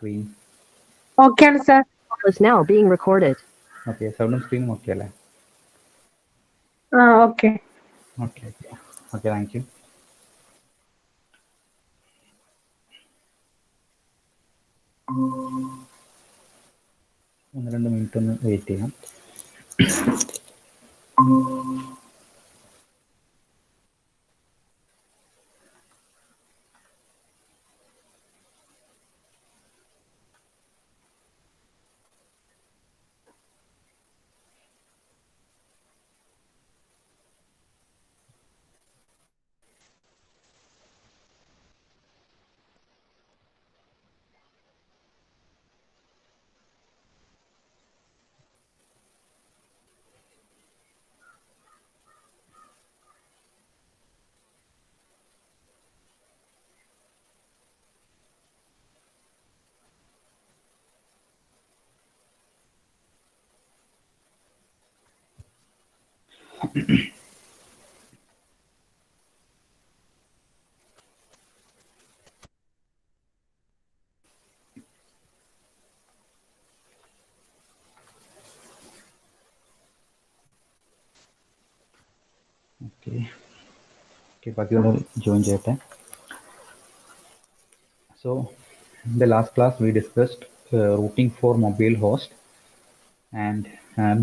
screen? Okay, sir. Is now being recorded. Okay, sound screen okay അല്ലേ? Okay. Okay, okay. Okay, thank you. ഒന്ന് രണ്ട് minute ഒന്ന് wait ചെയ്യാം. Okay. Okay, ബാക്കിയുള്ള join ചെയ്യട്ടെ. So, in the last class we discussed routing for mobile host, and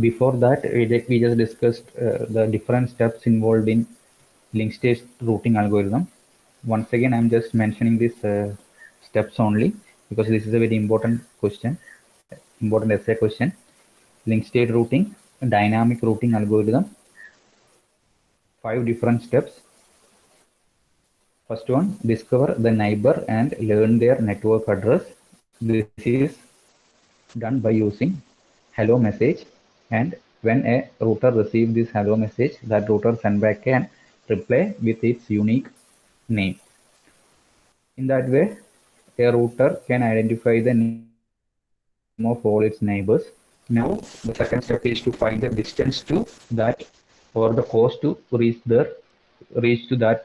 before that we just discussed the different steps involved in link state routing algorithm. Once again, I'm just mentioning these steps only because this is a very important question, important essay question. Link state routing, dynamic routing algorithm, 5 different steps. First one, discover the neighbor and learn their network address. This is done by using hello message, and when a router receives this hello message, that router send back an reply with its unique name. In that way, a router can identify the name of all its neighbors. Now, the second step is to find the distance to that or the cost to reach to that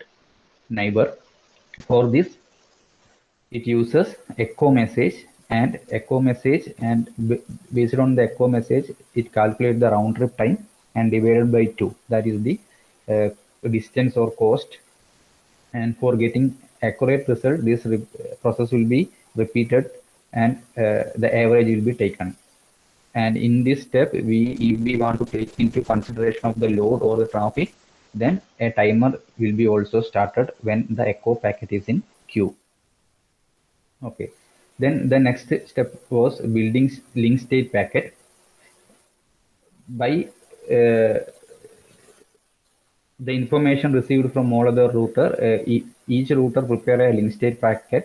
neighbor. For this, it uses echo message and based on the echo message, it calculates the round trip time and divided by 2. That is the distance or cost. And for getting accurate result, this process will be repeated and the average will be taken. And in this step, if we want to take into consideration of the load or the traffic, then a timer will be also started when the echo packet is in queue. Okay. Then the next step was building link state packet. By the information received from all other router, each router prepare a link state packet,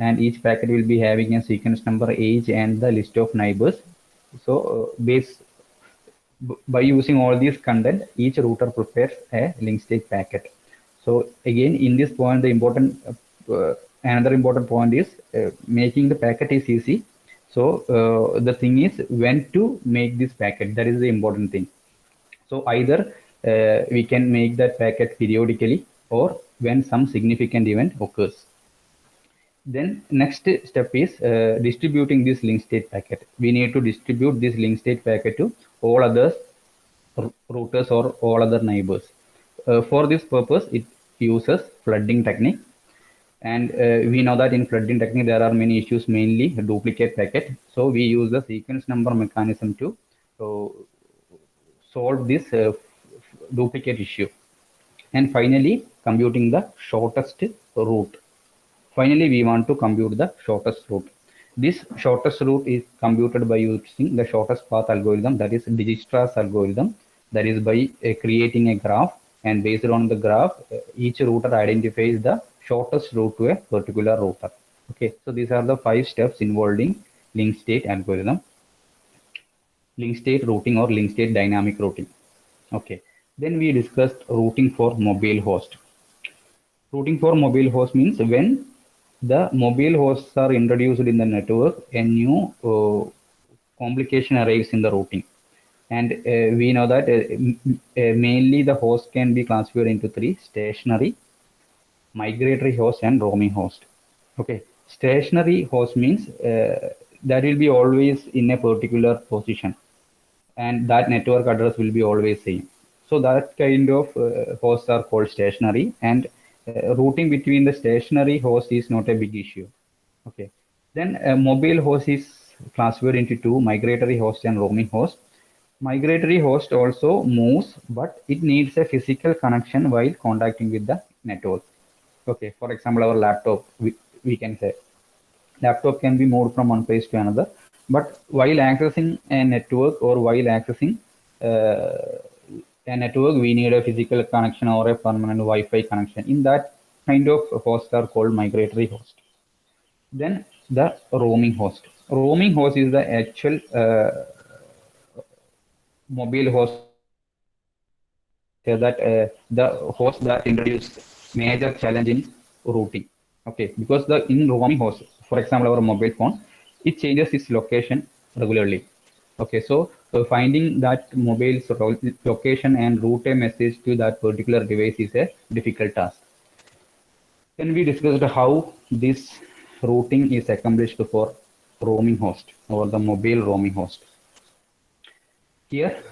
and each packet will be having a sequence number, age, and the list of neighbors. So by using all these content, each router prepares a link state packet. So again, in this point, the important another important point is making the packet is easy. So the thing is when to make this packet, that is the important thing. So either we can make that packet periodically or when some significant event occurs. Then next step is distributing this link state packet. We need to distribute this link state packet to all other routers or all other neighbors. For this purpose, it uses flooding technique. And we know that in flooding technique, there are many issues, mainly duplicate packet. So we use the sequence number mechanism to solve this duplicate issue. And finally, computing the shortest route. Finally, we want to compute the shortest route. This shortest route is computed by using the shortest path algorithm, that is Dijistra's algorithm. That is by creating a graph, and based on the graph, each router identifies the shortest route to a particular router. Okay, so these are the 5 steps involving link state algorithm, link state routing or link state dynamic routing. Okay, then we discussed routing for mobile host. Routing for mobile host means when the mobile hosts are introduced in the network, a new complication arrives in the routing. And we know that mainly the host can be classified into 3: stationary, migratory host, and roaming host. Okay, Stationary host means that will be always in a particular position, and that network address will be always same. So that kind of hosts are called stationary, and routing between the stationary host is not a big issue. Okay. Then mobile host is classified into two: migratory host and roaming host. Migratory host also moves, but it needs a physical connection while contacting with the network. Okay, for example, our laptop, we can say laptop can be moved from one place to another, but while accessing a network or while accessing uh, a network, we need a physical connection or a permanent Wi-Fi connection. In that kind of hosts are called migratory host. Then the roaming host. Roaming host is the actual mobile host, that the host that introduced major challenge in routing. Okay, because the in roaming host, for example, our mobile phone, it changes its location regularly. Okay, so finding that mobile's location and route a message to that particular device is a difficult task. Then we discussed how this routing is accomplished for roaming host or the mobile roaming host. Here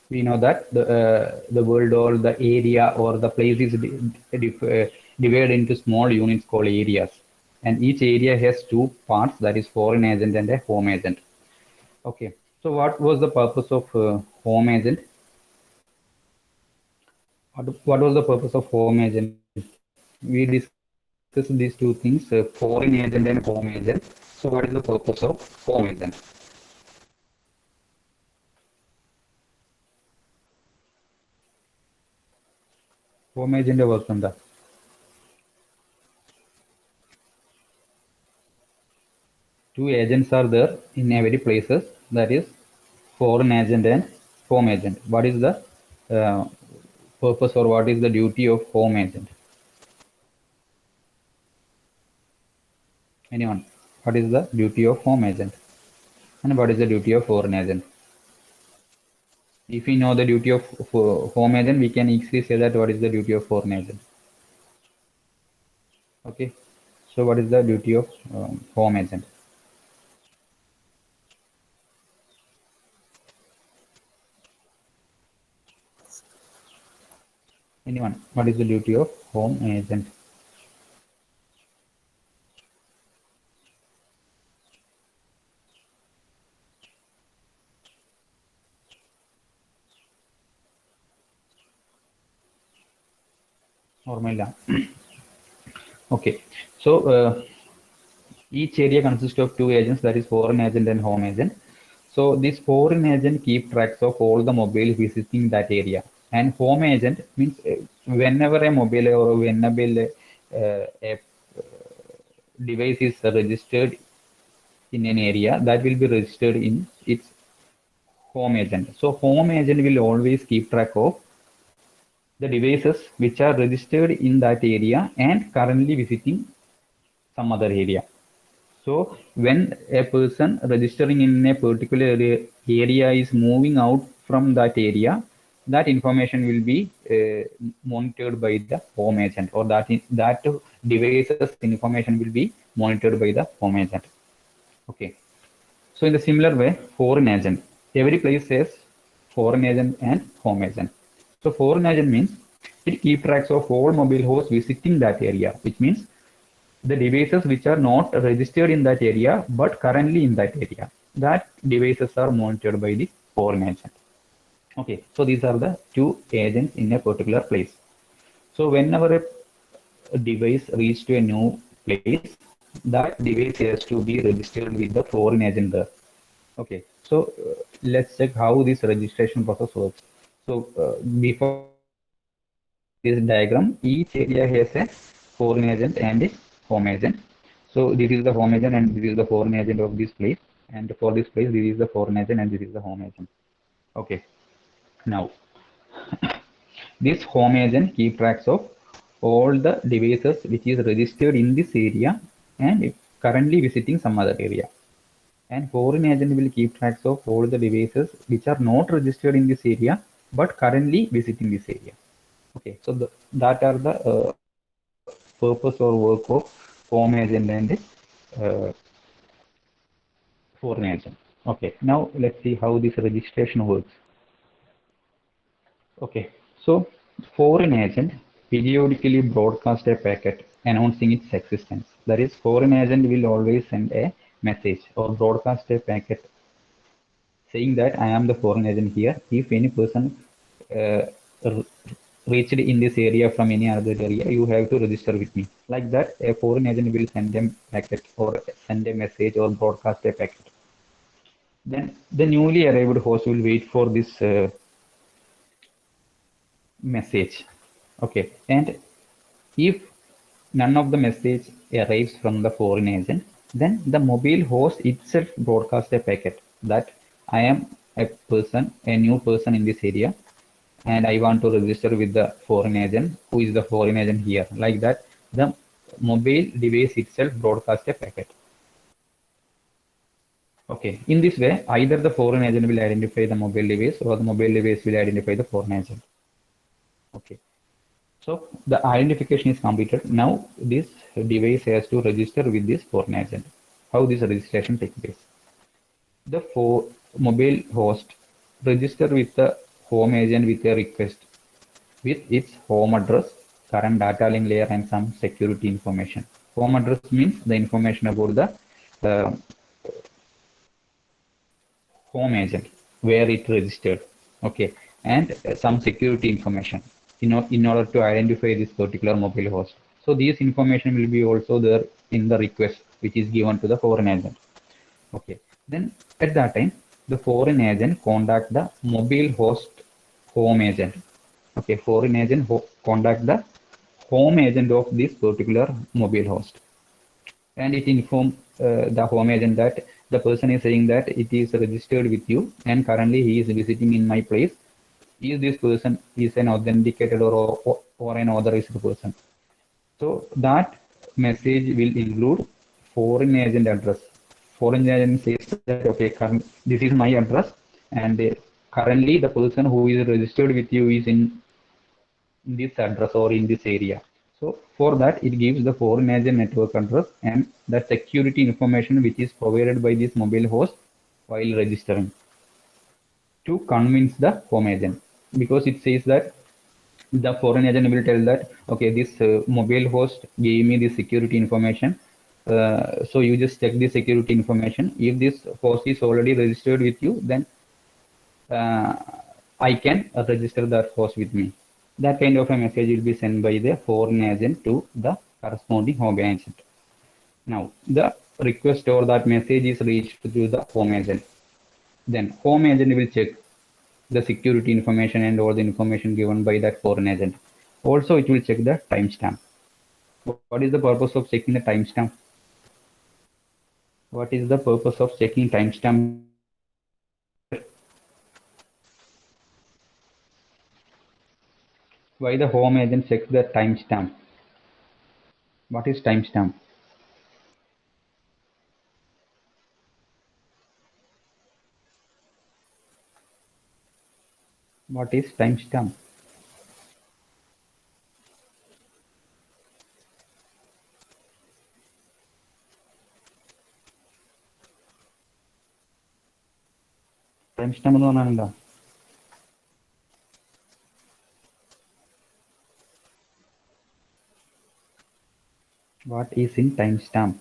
we know that the world or the area or the place is divided into small units called areas, and each area has two parts, that is foreign agent and a home agent. Okay, so what was the purpose of home agent? What was the purpose of home agent? We discussed these two things, foreign agent and home agent. So what is the purpose of home agent? Home agent work എന്താ? Two agents are there in every places, that is foreign agent and home agent. What is the uh, purpose or what is the duty of home agent? Anyone? What is the duty of home agent and what is the duty of foreign agent? If we know the duty of home agent, we can easily say that what is the duty of foreign agent. Okay, so what is the duty of home agent? Anyone? What is the duty of home agent? ഓർമ്മയില്ല. Okay, so each area consists of two agents, that is foreign agent and home agent. So this foreign agent keep tracks of all the mobiles visiting that area, and home agent means whenever a mobile or whenever a device is registered in an area, that will be registered in its home agent. So home agent will always keep track of the devices which are registered in that area and currently visiting some other area. So when a person registering in a particular area is moving out from that area, that information will be monitored by the home agent, or that device's information will be monitored by the home agent. Okay. So in the similar way, foreign agent, every place has foreign agent and home agent. So foreign agent means it keeps tracks of all mobile hosts visiting that area, which means the devices which are not registered in that area but currently in that area, that devices are monitored by the foreign agent. Okay, so these are the two agents in a particular place. So whenever a device reaches to a new place, that device has to be registered with the foreign agent there. Okay, so let's check how this registration process works. So before this diagram, each area has a foreign agent and a home agent. So this is the home agent and this is the foreign agent of this place. And for this place, this is the foreign agent and this is the home agent. Okay. Now, this home agent keep tracks of all the devices which is registered in this area and currently visiting some other area. And foreign agent will keep tracks of all the devices which are not registered in this area but currently visiting this area. Okay, so that are the purpose or work of home agent and foreign agent. Okay, now let's see how this registration works. Okay, so foreign agent periodically broadcast a packet announcing its existence. That is, foreign agent will always send a message or broadcast a packet saying that I am the foreign agent here. If any person uh, reached in this area from any other area, you have to register with me. Like that, a foreign agent will send a packet or send a message or broadcast a packet. Then the newly arrived host will wait for this message. Okay, and if none of the message arrives from the foreign agent, then the mobile host itself broadcasts a packet that I am a person, a new person in this area, and I want to register with the foreign agent. Who is the foreign agent here? Like that, the mobile device itself broadcasts a packet. Okay, in this way, either the foreign agent will identify the mobile device or the mobile device will identify the foreign agent. Okay, so the identification is completed. Now this device has to register with this foreign agent. How this registration takes place? The mobile host register with the home agent with a request with its home address, current data link layer, and some security information. Home address means the information about the home agent, where it registered. Okay, and some security information in order to identify this particular mobile host. So these information will be also there in the request which is given to the foreign agent. Okay, then at that time the foreign agent contact the mobile host home agent. Okay, foreign agent contact the home agent of this particular mobile host, and it inform the home agent that the person is saying that it is registered with you and currently he is visiting in my place. Is this person is an authenticated or an authorized person? So that message will include foreign agent address. Foreign agent says that okay, this is my address, and currently the person who is registered with you is in this address or in this area. So for that, it gives the foreign agent network address and the security information which is provided by this mobile host while registering to convince the home agent, because it says that the foreign agent will tell that okay, this mobile host gave me the security information, so you just check the security information. If this host is already registered with you, then I can register that host with me. That kind of a message will be sent by the foreign agent to the corresponding home agent. Now the request or that message is reached to the home agent. Then home agent will check the security information and all the information given by that foreign agent. Also, it will check the timestamp. What is the purpose of checking the timestamp? What is the purpose of checking timestamp? Why the home agent checks the timestamp? What is timestamp? What is timestamp? Timestamp എന്ന് പറഞ്ഞാൽ എന്താ? What is in timestamp?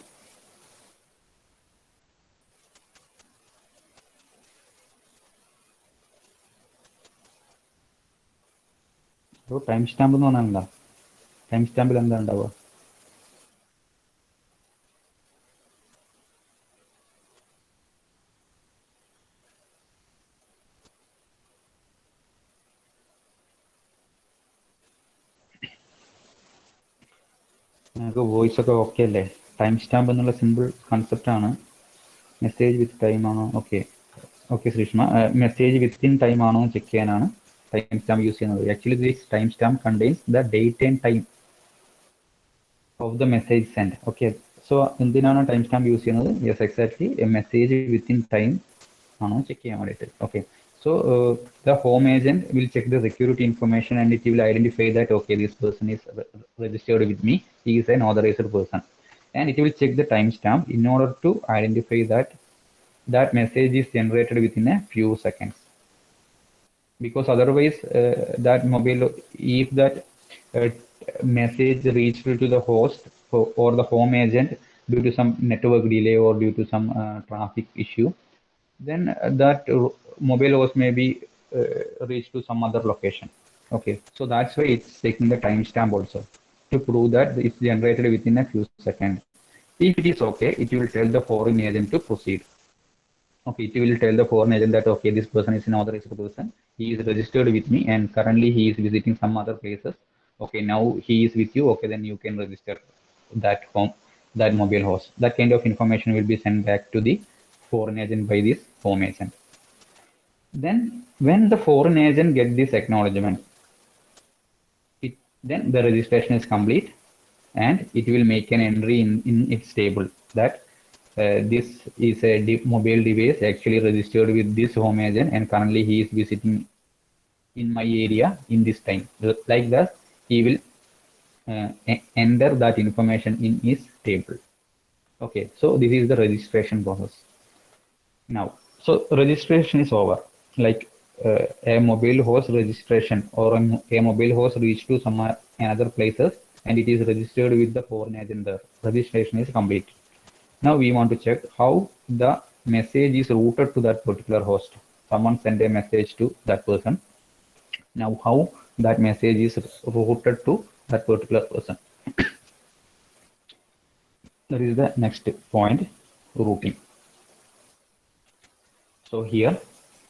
So timestamp എന്ന് പറഞ്ഞാൽ എന്താ? Timestamp എന്താ ഉണ്ടാവുക? നിങ്ങൾക്ക് voice ഒക്കെ ഓക്കെ അല്ലേ? ടൈം സ്റ്റാമ്പ് എന്നുള്ള സിമ്പിൾ കൺസെപ്റ്റ് ആണ്. മെസ്സേജ് വിത്ത് ടൈം ആണോ? Okay okay Sreeshma, message within time ആണോ ചെക്ക് ചെയ്യാനാണ് ടൈം സ്റ്റാമ്പ് യൂസ് ചെയ്യുന്നത്. Actually this time stamp contains the date and time of the message send. Okay, so എന്തിനാണ് time stamp use ചെയ്യുന്നത്? Yes, exactly message within time ആണോ check ചെയ്യാൻ വേണ്ടിയിട്ട്. Okay, so the home agent will check the security information and it will identify that okay, this person is registered with me, he is an authorized person. and it will check the timestamp in order to identify that that message is generated within a few seconds. Because otherwise, that mobile, if that uh, message reached to the host or the home agent due to some network delay or due to some traffic issue, then that mobile host may be reached to some other location. Okay, so that's why it's taking the timestamp also to prove that it's generated within a few seconds. If it is okay, it will tell the foreign agent to proceed. Okay, it will tell the foreign agent that okay, this person is an authorized person. He is registered with me, and currently he is visiting some other places. Okay, now he is with you. Okay, then you can register that home, that mobile host. That kind of information will be sent back to the foreign agent by this home agent. Then, when the foreign agent get this acknowledgement, then the registration is complete, and it will make an entry in its table that this is a mobile device actually registered with this home agent, and currently he is visiting in my area in this time. Like that, he will enter that information in his table. Okay, so this is the registration process. Now, so registration is over. Like a mobile host registration or a mobile host reached to some another places, and it is registered with the foreign agent there. Registration is complete. Now we want to check how the message is routed to that particular host. Someone send a message to that person. Now how that message is routed to that particular person. That is the next point, routing. So here,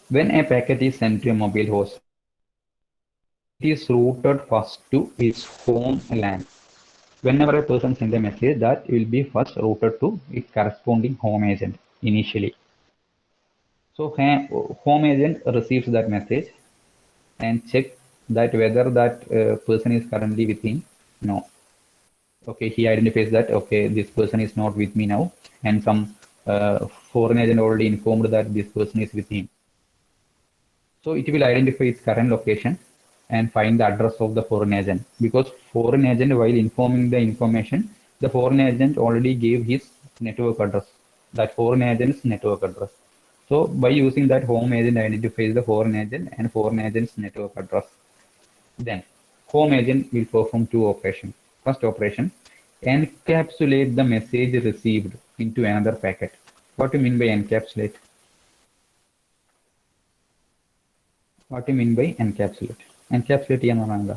when a packet is sent to a mobile host, it is routed first to its home LAN. Whenever a person sends a message, that will be first routed to its corresponding home agent initially. So home agent receives that message and check that whether that person is currently with him. No. Okay, he identifies that okay, this person is not with me now, and some foreign agent already informed that this person is with him. So it will identify its current location and find the address of the foreign agent, because foreign agent, while informing the information, the foreign agent already gave his network address, that foreign agent's network address. So by using that, home agent identifies the foreign agent and foreign agent's network address. Then home agent will perform two operations. First operation, encapsulate the message received into another packet. What do you mean by encapsulate? What do you mean by encapsulate? Encapsulate എന്ന് പറഞ്ഞാൽ എന്താ?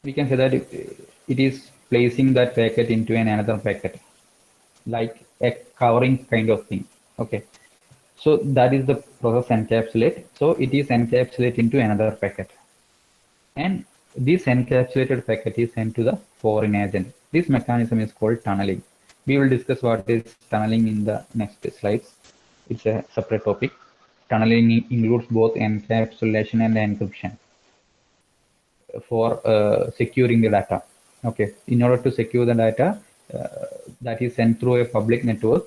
We can say that it is placing that packet into another packet, like a covering kind of thing. Okay, so that is the process encapsulate. So it is encapsulate into another packet, and this encapsulated packet is sent to the foreign agent. This mechanism is called tunneling. We will discuss what is tunneling in the next slides. It's a separate topic. Tunneling includes both encapsulation and encryption for securing the data. Okay, in order to secure the data that is sent through a public network,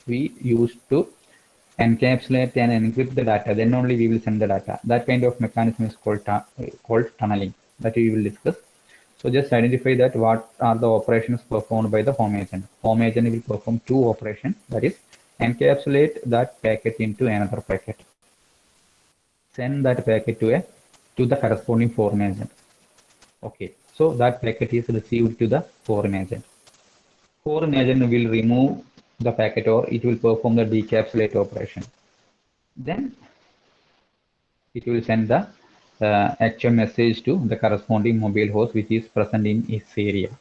we used to encapsulate and encrypt the data. Then only we will send the data. That kind of mechanism is called tunneling, that we will discuss. So just identify that what are the operations performed by the home agent. Home agent will perform two operations, that is encapsulate that packet into another packet, send that packet to the corresponding foreign agent. Okay, so that packet is received to the foreign agent. Foreign agent will remove the packet, or it will perform the decapsulate operation. Then it will send the actual message to the corresponding mobile host which is present in its area.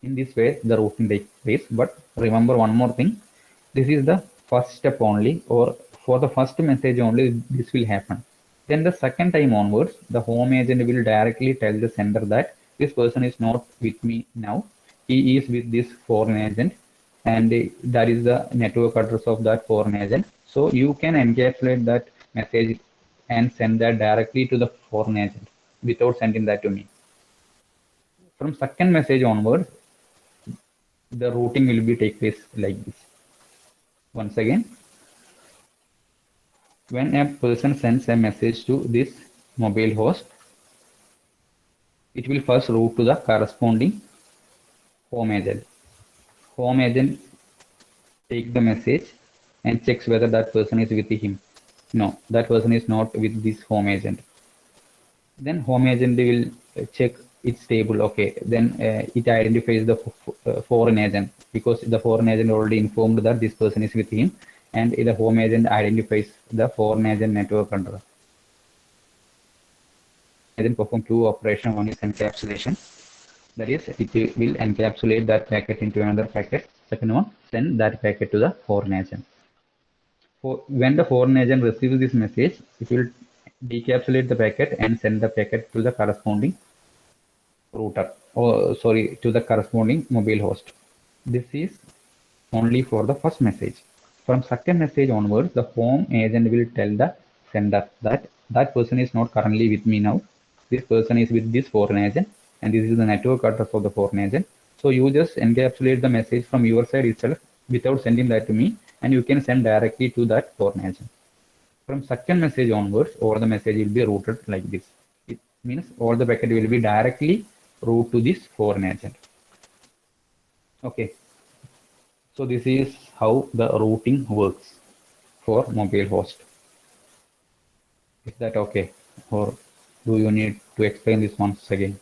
In this way, the routing takes place. But remember one more thing, this is the first step only, or for the first message only this will happen. Then the second time onwards, the home agent will directly tell the sender that this person is not with me now, he is with this foreign agent, and that is the network address of that foreign agent. So you can encapsulate that message and send that directly to the foreign agent without sending that to me. From second message onwards, the routing will be take place like this. Once again, when a person sends a message to this mobile host, it will first route to the corresponding home agent. Home agent take the message and checks whether that person is with him. No, that person is not with this home agent. Then home agent will check its table. Okay, then it identifies the foreign agent, because the foreign agent already informed that this person is with him, and the home agent identifies the foreign agent network address. Agent perform two operations. One is encapsulation, that is, it will encapsulate that packet into another packet. Second one, send that packet to the foreign agent. When the foreign agent receives this message, it will decapsulate the packet and send the packet to the corresponding router, or sorry, to the corresponding mobile host. This is only for the first message. From second message onwards, the home agent will tell the sender that that person is not currently with me now. This person is with this foreign agent, and this is the network address of the foreign agent. So you just encapsulate the message from your side itself without sending that to me, and you can send directly to that foreign agent. From second message onwards, all the message will be routed like this. It means all the packet will be directly route to this foreign agent. Okay. So this is how the routing works for mobile host. Is that okay? Or do you need to explain this once again?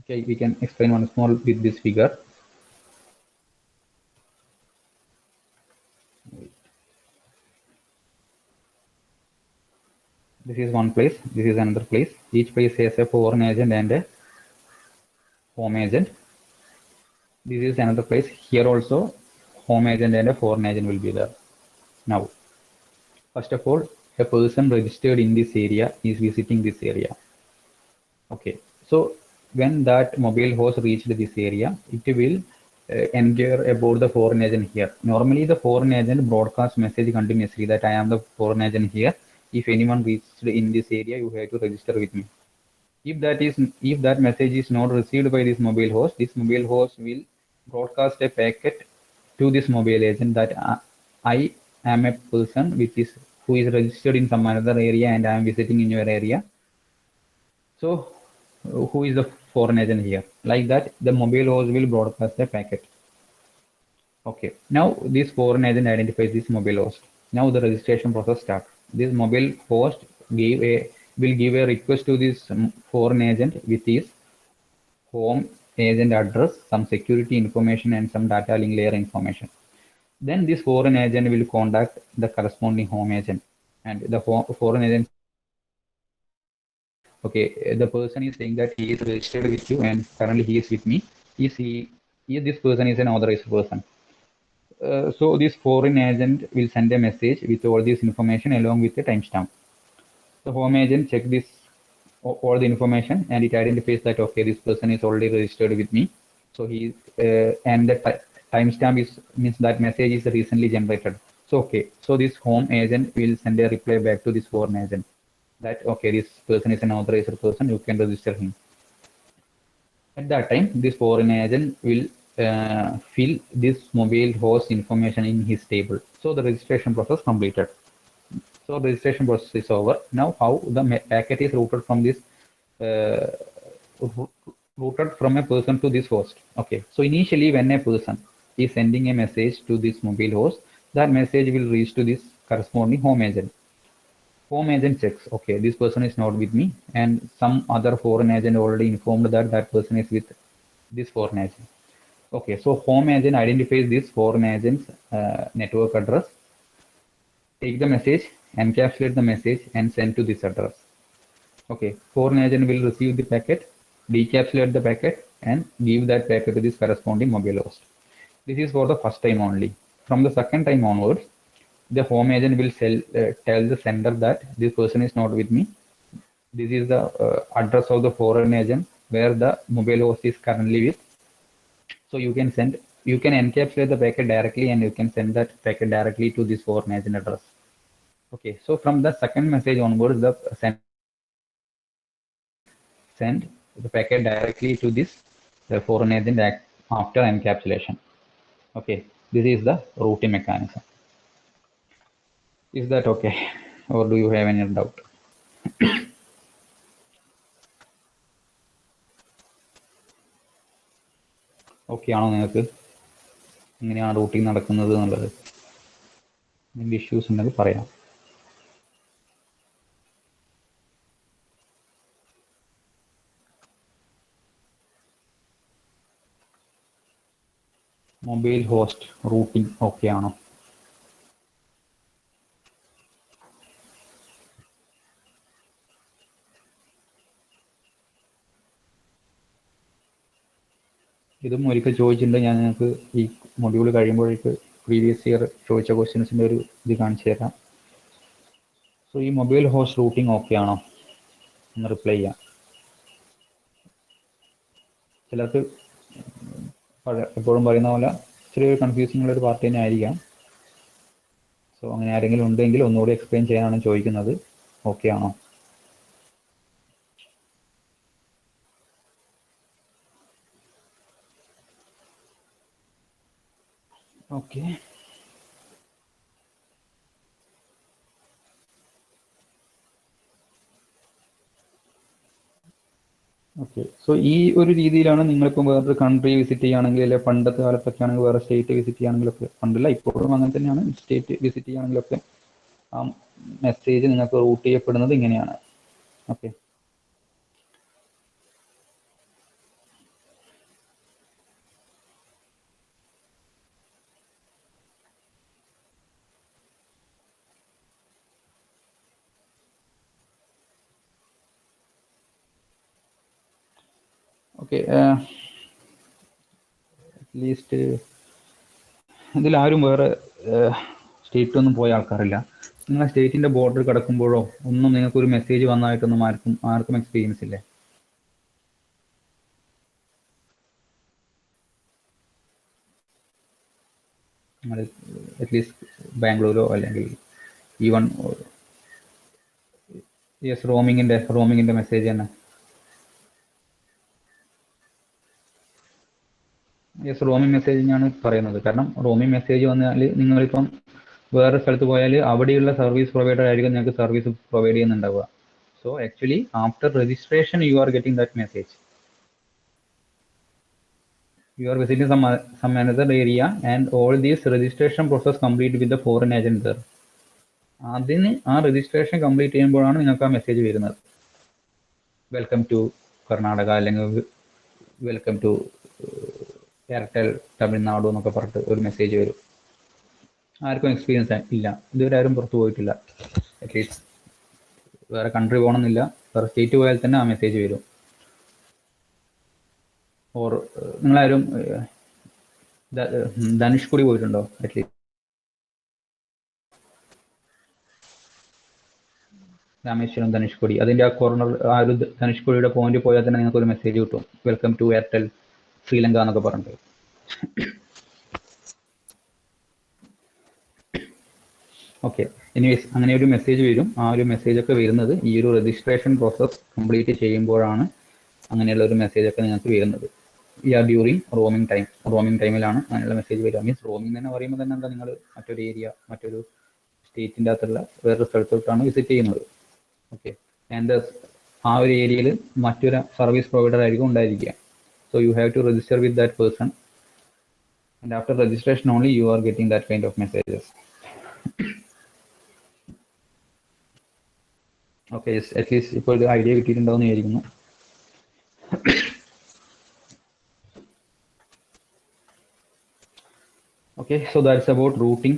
Okay, we can explain once more with this figure. This is one place, this is another place. Each place has a foreign agent and a home agent. This is another place. Here also home agent and a foreign agent will be there. Now, first of all, a person registered in this area is visiting this area. Okay, so when that mobile host reached this area, it will inquire about the foreign agent here. Normally, the foreign agent broadcasts message continuously that I am the foreign agent here. If anyone reached in this area, you have to register with me. If that message is not received by this mobile host will broadcast a packet to this mobile agent that I am a person who is registered in some other area and I am visiting in your area. So who is the foreign agent here? Like that, the mobile host will broadcast a packet. Okay, now this foreign agent identifies this mobile host. Now the registration process starts. This mobile host will give a request to this foreign agent with his home agent address, some security information, and some data link layer information. Then this foreign agent will contact the corresponding home agent, and the foreign agent, okay, the person is saying that he is registered with you and currently he is with me. This person is an authorized person. So this foreign agent will send a message with all this information along with the timestamp. The home agent check this all the information and it identifies that okay, this person is already registered with me. So he and the timestamp means that message is recently generated. So okay, so this home agent will send a reply back to this foreign agent that okay, this person is an authorized person, you can register him. At that time, this foreign agent will fill this mobile host information in his table. So the registration process completed. So registration process is over. Now how the packet is routed from this routed from a person to this host. Okay, so initially when a person is sending a message to this mobile host, that message will reach to this corresponding home agent. Home agent checks, okay, this person is not with me, and some other foreign agent already informed that that person is with this foreign agent. Okay, so home agent identifies this foreign agent's network address, take the message, encapsulate the message, and send to this address. Okay, foreign agent will receive the packet, decapsulate the packet, and give that packet to this corresponding mobile host. This is for the first time only. From the second time onwards, the home agent will tell the sender that this person is not with me. This is the address of the foreign agent where the mobile host is currently with. So you can encapsulate the packet directly and you can send that packet directly to this foreign agent address. Okay, so from the second message onwards, the send the packet directly to this foreign agent after encapsulation. Okay, this is the routing mechanism. Is that okay, or do you have any doubt? Okay ആണോ നിങ്ങൾക്ക്? എങ്ങനെയാണ് routing നടക്കുന്നത് എന്നുള്ളത്? എന്തെങ്കിലും issues ഉണ്ടെങ്കിൽ പറയാം. Mobile host routing okay ആണോ? ഇതും ഒരിക്കൽ ചോദിച്ചിട്ടുണ്ട്. ഞാൻ നിങ്ങൾക്ക് ഈ മൊഡ്യൂൾ കഴിയുമ്പോഴേക്ക് പ്രീവിയസ് ഇയർ ചോദിച്ച ക്വസ്റ്റ്യൻസിൻ്റെ ഒരു ഇത് കാണിച്ചു തരാം. സോ ഈ മൊബൈൽ ഹോസ്റ്റ് റൂട്ടിംഗ് ഓക്കെ ആണോ എന്ന് റിപ്ലൈ ചെയ്യാം. ചിലർക്ക് എപ്പോഴും പറയുന്ന പോലെ ചെറിയൊരു കൺഫ്യൂസിംഗ് ഉള്ളൊരു പാർട്ടി തന്നെ ആയിരിക്കാം. സോ അങ്ങനെ ആരെങ്കിലും ഉണ്ടെങ്കിൽ ഒന്നുകൂടി എക്സ്പ്ലെയിൻ ചെയ്യാനാണ് ചോദിക്കുന്നത്. ഓക്കെ ആണോ? ഓക്കെ. ഓക്കെ. സോ ഈ ഒരു രീതിയിലാണ് നിങ്ങളിപ്പോൾ വേറൊരു കൺട്രി വിസിറ്റ് ചെയ്യുകയാണെങ്കിൽ, അല്ലെ പണ്ടത്തെ കാലത്തൊക്കെ ആണെങ്കിൽ വേറെ സ്റ്റേറ്റ് വിസിറ്റ് ചെയ്യുകയാണെങ്കിലൊക്കെ, പണ്ടല്ല ഇപ്പോഴും അങ്ങനെ തന്നെയാണ്, സ്റ്റേറ്റ് വിസിറ്റ് ചെയ്യുകയാണെങ്കിലൊക്കെ ആ മെസ്സേജ് നിങ്ങൾക്ക് റൂട്ട് ചെയ്യപ്പെടുന്നത് ഇങ്ങനെയാണ്. ഓക്കെ. ഓക്കെ. അറ്റ്ലീസ്റ്റ് ഇതിലാരും വേറെ സ്റ്റേറ്റിലൊന്നും പോയ ആൾക്കാരില്ല. നിങ്ങളെ സ്റ്റേറ്റിൻ്റെ ബോർഡർ കിടക്കുമ്പോഴോ ഒന്നും നിങ്ങൾക്കൊരു മെസ്സേജ് വന്നതായിട്ടൊന്നും ആർക്കും എക്സ്പീരിയൻസ് ഇല്ലേ? നിങ്ങൾ അറ്റ്ലീസ്റ്റ് ബാംഗ്ലൂരോ അല്ലെങ്കിൽ ഈവൺ യെസ് റോമിങ്ങിൻ്റെ മെസ്സേജ് തന്നെ. യെസ്, റോമിംഗ് മെസ്സേജ് ഞാൻ പറയുന്നത്. കാരണം റോമിംഗ് മെസ്സേജ് വന്നാൽ നിങ്ങളിപ്പം വേറെ സ്ഥലത്ത് പോയാൽ അവിടെയുള്ള സർവീസ് പ്രൊവൈഡർ ആയിരിക്കും നിങ്ങൾക്ക് സർവീസ് പ്രൊവൈഡ് ചെയ്യുന്നുണ്ടാവുക. So actually after registration you are getting that message. You are visiting some another area and all this registration process complete with the foreign agent there. അതിന് ആ രജിസ്ട്രേഷൻ കംപ്ലീറ്റ് ചെയ്യുമ്പോഴാണ് നിങ്ങൾക്ക് ആ message വരുന്നത്. Welcome to Karnataka അല്ലെങ്കിൽ welcome to Airtel Tamil Nadu എന്നൊക്കെ പറഞ്ഞിട്ട് ഒരു മെസ്സേജ് വരും. ആർക്കും എക്സ്പീരിയൻസ് ഇല്ല, ഇതുവരെ ആരും പുറത്ത് പോയിട്ടില്ല. അറ്റ്ലീസ്റ്റ് വേറെ കൺട്രി പോകണമെന്നില്ല, വേറെ സ്റ്റേറ്റ് പോയാൽ തന്നെ ആ മെസ്സേജ് വരും. ഓർ നിങ്ങളാരും ധനുഷ്കോടി പോയിട്ടുണ്ടോ? അറ്റ്ലീസ്റ്റ് രാമേശ്വരം, ധനുഷ്കോടി, അതിൻ്റെ ആ കോർണർ ആ ഒരു ധനുഷ്കോടിയുടെ പോയിന്റ് പോയാൽ തന്നെ നിങ്ങൾക്ക് ഒരു മെസ്സേജ് കിട്ടും, വെൽക്കം ടു എയർടെൽ ശ്രീലങ്ക എന്നൊക്കെ പറഞ്ഞിട്ട്. ഓക്കെ. എനിവേസ് അങ്ങനെ ഒരു മെസ്സേജ് വരും. ആ ഒരു മെസ്സേജൊക്കെ വരുന്നത് ഈ ഒരു രജിസ്ട്രേഷൻ പ്രോസസ്സ് കംപ്ലീറ്റ് ചെയ്യുമ്പോഴാണ് അങ്ങനെയുള്ള ഒരു മെസ്സേജൊക്കെ നിങ്ങൾക്ക് വരുന്നത്. ഈ ആർ ഡ്യൂറിങ് റോമിംഗ് ടൈം. റോമിംഗ് ടൈമിലാണ് അങ്ങനെയുള്ള മെസ്സേജ് വരിക. മീൻസ് റോമിംഗ് തന്നെ പറയുമ്പോൾ തന്നെ എന്താ, നിങ്ങൾ മറ്റൊരു ഏരിയ, മറ്റൊരു സ്റ്റേറ്റിൻ്റെ അകത്തുള്ള വേറൊരു സ്ഥലത്തോട്ടാണ് വിസിറ്റ് ചെയ്യുന്നത്. ഓക്കെ. ആൻഡ് ആ ഒരു ഏരിയയിൽ മറ്റൊരു സർവീസ് പ്രൊവൈഡർ ആയിരിക്കും ഉണ്ടായിരിക്കുക. So you have to register with that person and after registration only you are getting that kind of messages. Okay. At least ഇപ്പോൾ ഒരു ഐഡിയ കിട്ടിയിട്ടുണ്ടാവുമെന്ന് വിചാരിക്കുന്നു. Okay, so that's about routing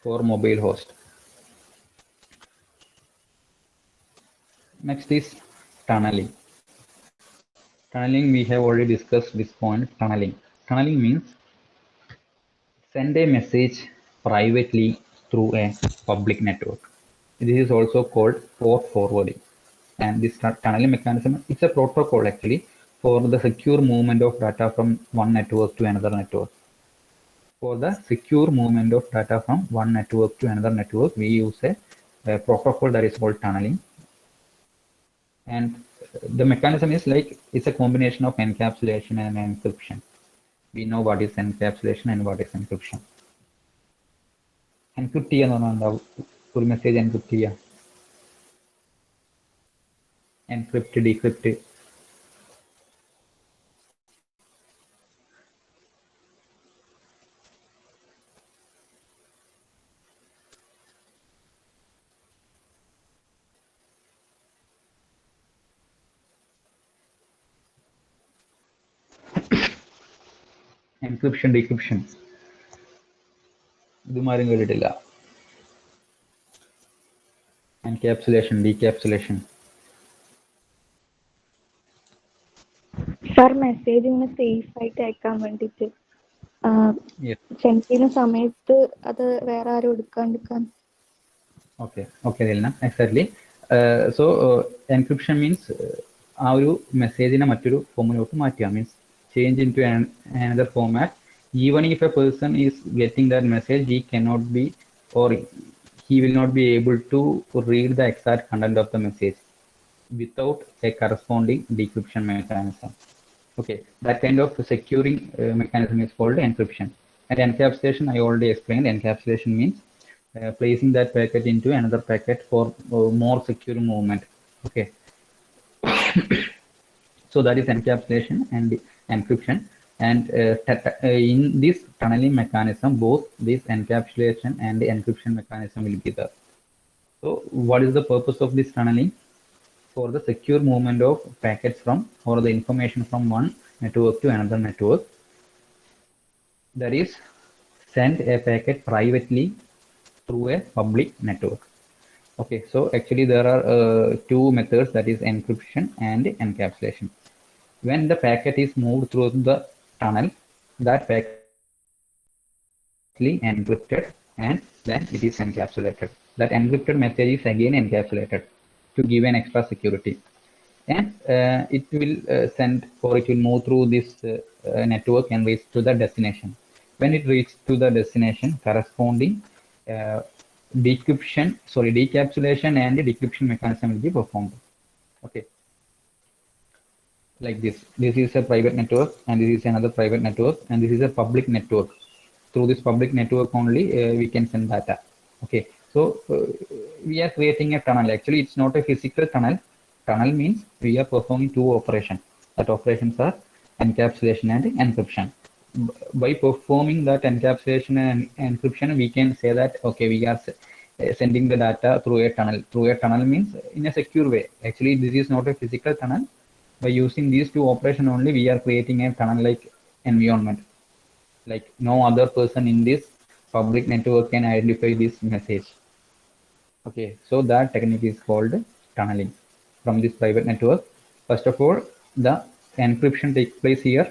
for mobile host. Next is tunneling. Tunneling, we have already discussed this point. Tunneling means send a message privately through a public network. This is also called port forwarding. And this tunneling mechanism, it's a protocol actually for the secure movement of data from one network to another network. For the secure movement of data from one network to another network, we use a protocol that is called tunneling. And the mechanism is like, it's a combination of encapsulation and encryption. We know what is encapsulation and what is encryption. Encrypt ചെയ്യാന്ന് പറഞ്ഞാൽ ഉണ്ടാവും ഒരു message encrypt ചെയ്യുക, encrypt decrypt. Encryption decryption ഇതുമാരും കേട്ടിട്ടില്ല. Encapsulation decapsulation. Sir message ഇങ്ങനെ safe ആയിട്ട് അയക്കാൻ വേണ്ടിയിട്ട് സെൻഡ് ചെയ്യുന്ന സമയത്ത് അത് വേറെ ആരും എടുക്കാണ്ടിരിക്കാൻ. Okay Dilna, exactly. So encryption means ആ ഒരു മെസ്സേജിനെ മറ്റൊരു ഫോമിലോട്ട് മാറ്റുക, means change into another format. Even if a person is getting that message, he cannot be, or he will not be able to read the exact content of the message without a corresponding decryption mechanism. Okay, that kind of securing mechanism is called encryption. And encapsulation, I already explained. Encapsulation means placing that packet into another packet for more secure movement. Okay. So that is encapsulation and encryption. And in this tunneling mechanism, both this encapsulation and the encryption mechanism will be there. So what is the purpose of this tunneling? For the secure movement of packets from, or the information from one network to another network. That is, send a packet privately through a public network. Okay, so actually there are two methods, that is encryption and encapsulation. When the packet is moved through the tunnel, that packet is encrypted and then it is encapsulated. That encrypted message is again encapsulated to give an extra security, and it will send, or it will move through this network and reach to the destination. When it reaches to the destination, corresponding decapsulation and decryption mechanism will be performed. Okay, like this. This is a private network, and this is another private network, and this is a public network. Through this public network only we can send data. Okay, so we are creating a tunnel. Actually, it's not a physical tunnel. Tunnel means we are performing two operations. That operations are encapsulation and encryption. By performing that encapsulation and encryption, we can say that okay, we are sending the data through a tunnel. Through a tunnel means in a secure way. Actually, this is not a physical tunnel. By using these two operations only, we are creating a tunnel-like environment. Like no other person in this public network can identify this message. Okay, so that technique is called tunneling from this private network. First of all, the encryption takes place here,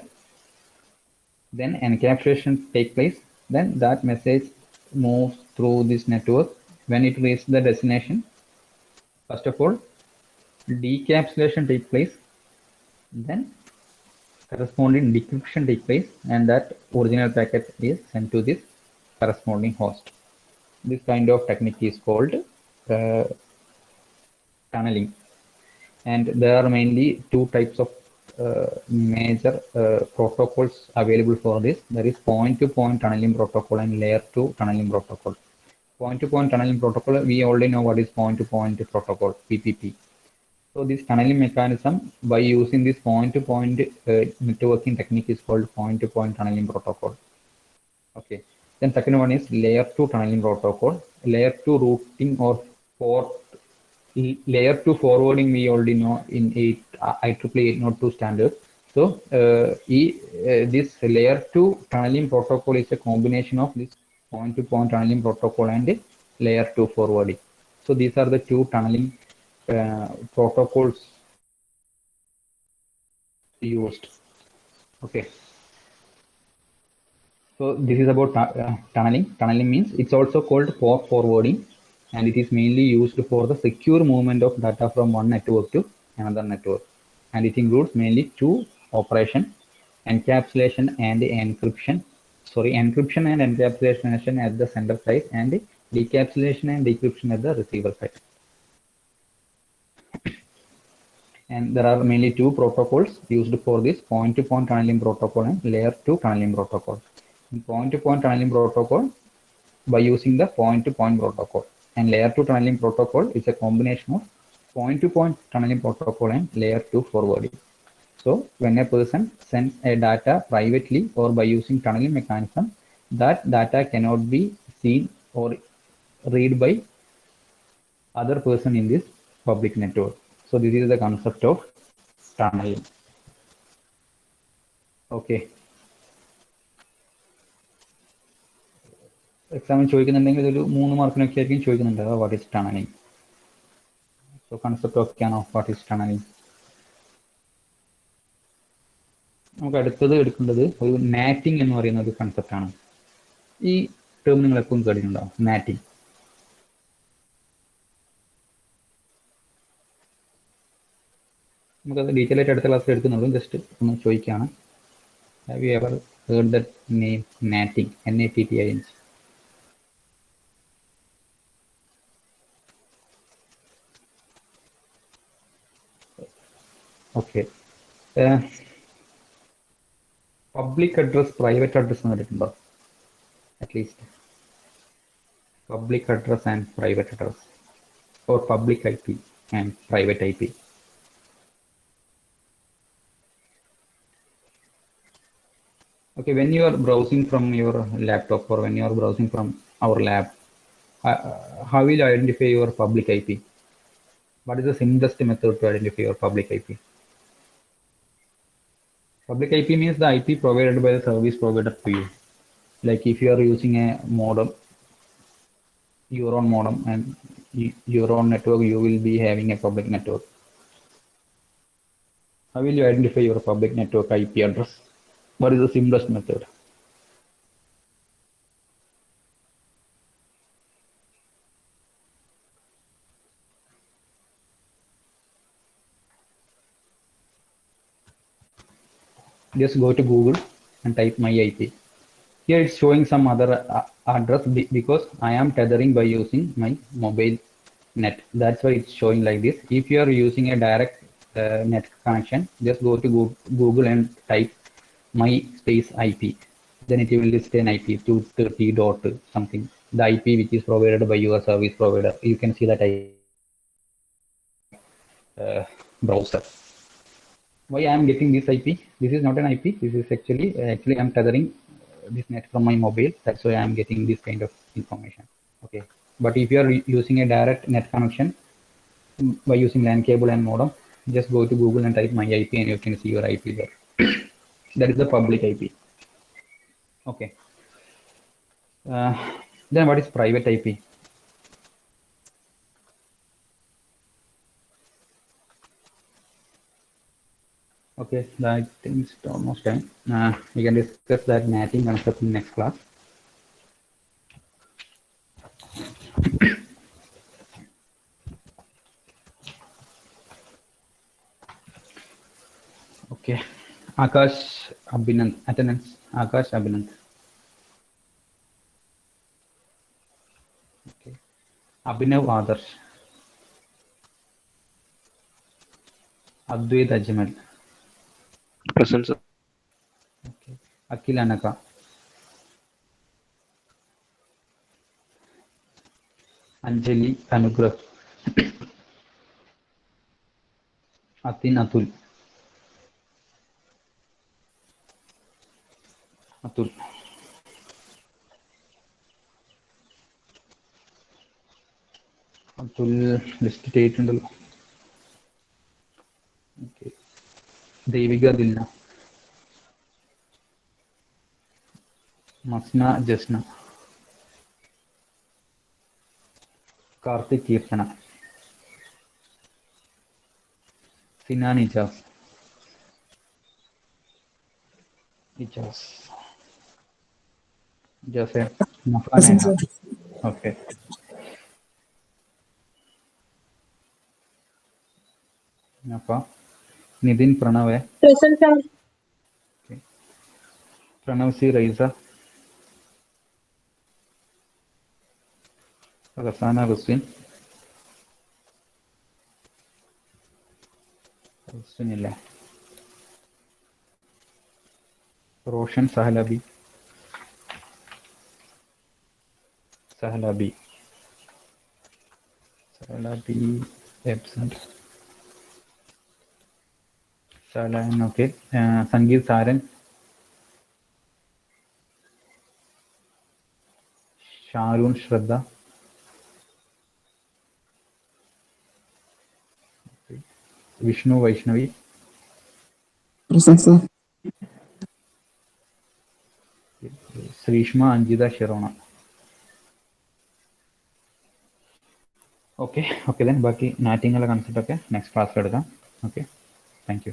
then encapsulation takes place, then that message moves through this network. When it reaches the destination, first of all, decapsulation takes place, then corresponding decryption takes place, and that original packet is sent to this corresponding host. This kind of technique is called tunneling. And there are mainly two types of major protocols available for this. There is point-to-point tunneling protocol and layer-2 tunneling protocol. Point-to-point tunneling protocol, we already know what is point-to-point protocol, PPP. So this tunneling mechanism, by using this point-to-point networking technique, is called point-to-point tunneling protocol. Okay. Then second one is layer-2 tunneling protocol. Layer-2 routing or layer-2 forwarding, we already know in IEEE 802 standard. So this layer-2 tunneling protocol is a combination of this point-to-point tunneling protocol and layer-2 forwarding. So these are the two tunneling protocols used. Okay. So this is about tunneling. Tunneling means it's also called port forwarding, and it is mainly used for the secure movement of data from one network to another network. And it includes mainly two operations: encapsulation and encryption. Encryption and encapsulation at the sender side, and decapsulation and decryption at the receiver side. And there are mainly two protocols used for this: point-to-point tunneling protocol and layer-2 tunneling protocol. In point-to-point tunneling protocol, by using the point-to-point protocol. And layer 2 tunneling protocol is a combination of point-to-point tunneling protocol and layer 2 forwarding. So when a person sends a data privately or by using tunneling mechanism, that data cannot be seen or read by other person in this public network. So this is the concept of tunneling. Okay. എക്സാമിന് ചോദിക്കുന്നുണ്ടെങ്കിൽ ഒരു 3 മാർക്കിനൊക്കെ ആയിരിക്കും ചോദിക്കുന്നുണ്ടാവുക what is tunneling. So concept okay ആണോ what is tunneling? നമുക്ക് അടുത്തത് എടുക്കേണ്ടത് ഒരു മാറ്റിംഗ് എന്ന് പറയുന്ന ഒരു കൺസെപ്റ്റ് ആണ്. ഈ ടേം നിങ്ങൾ എപ്പോഴും കേട്ടിട്ടുണ്ടാവും, മാറ്റിംഗ്. നമുക്കത് ഡീറ്റെയിൽ ആയിട്ട് അടുത്ത ക്ലാസ്സിൽ എടുക്കുന്നുള്ളൂ, ജസ്റ്റ് ഒന്ന് ചോദിക്കുകയാണ്. Have you ever heard the name matting? NATTING. Okay. Public address, private address എന്ന് കേട്ടിട്ടുണ്ടോ? At least public address and private address, or public IP and private IP. Okay, when you are browsing from your laptop or when you are browsing from our lab, how will you identify your public IP? What is the simplest method to identify your public IP? Public IP means the IP provided by the service provider to you. Like if you are using a modem, your own modem and your own network, you will be having a public network. How will you identify your public network IP address? What is the simplest method? Just go to Google and type my IP. Here it's showing some other address because I am tethering by using my mobile net. That's why it's showing like this. If you are using a direct net connection, just go to Google and type my space IP. Then it will list an IP 230 dot something, the IP which is provided by your service provider. You can see that browser. Why I am getting this IP? This is not an IP. This is actually I am tethering this net from my mobile. That's why I am getting this kind of information. Okay. But if you are using a direct net connection by using LAN cable and modem, just go to Google and type my IP and you can see your IP there. That is the public IP. Okay. Then what is private IP? Okay, I think it's almost time. We can discuss that matching concept in next class. Okay, Akash Abhinand, attendance. Akash Abhinand. Okay, Abhinav Adarsh. Advait Ajmal. Present, sir. Okay, Akhil Anaka. Anjali Anugrah. Atin Atul. Atul. Atul list ചെയ്തിട്ടുണ്ടല്ലോ. Okay. Devika Dilna. Masna Jasna. Karthik Keerthana. Sinan Ijas. Ijas. Jose Nafa Neha. Okay. Nafa. Nithin Pranav. Present, sir. Okay. Pranav C Raisa. Rasana Huswin. ഹുസ്വിനില്ല. Roshan Sahalabi. Sahala B. Sahala B absent. Sahala N, okay. Sangeet Saran. Sharun Shraddha. Vishnu Vaishnavi. Present, sir. Srishma Anjita Sharona. Okay, then ബാക്കി നാറ്റിങ്ങുള്ള concept ഒക്കെ next ക്ലാസ്സിൽ എടുക്കാം. Okay, thank you.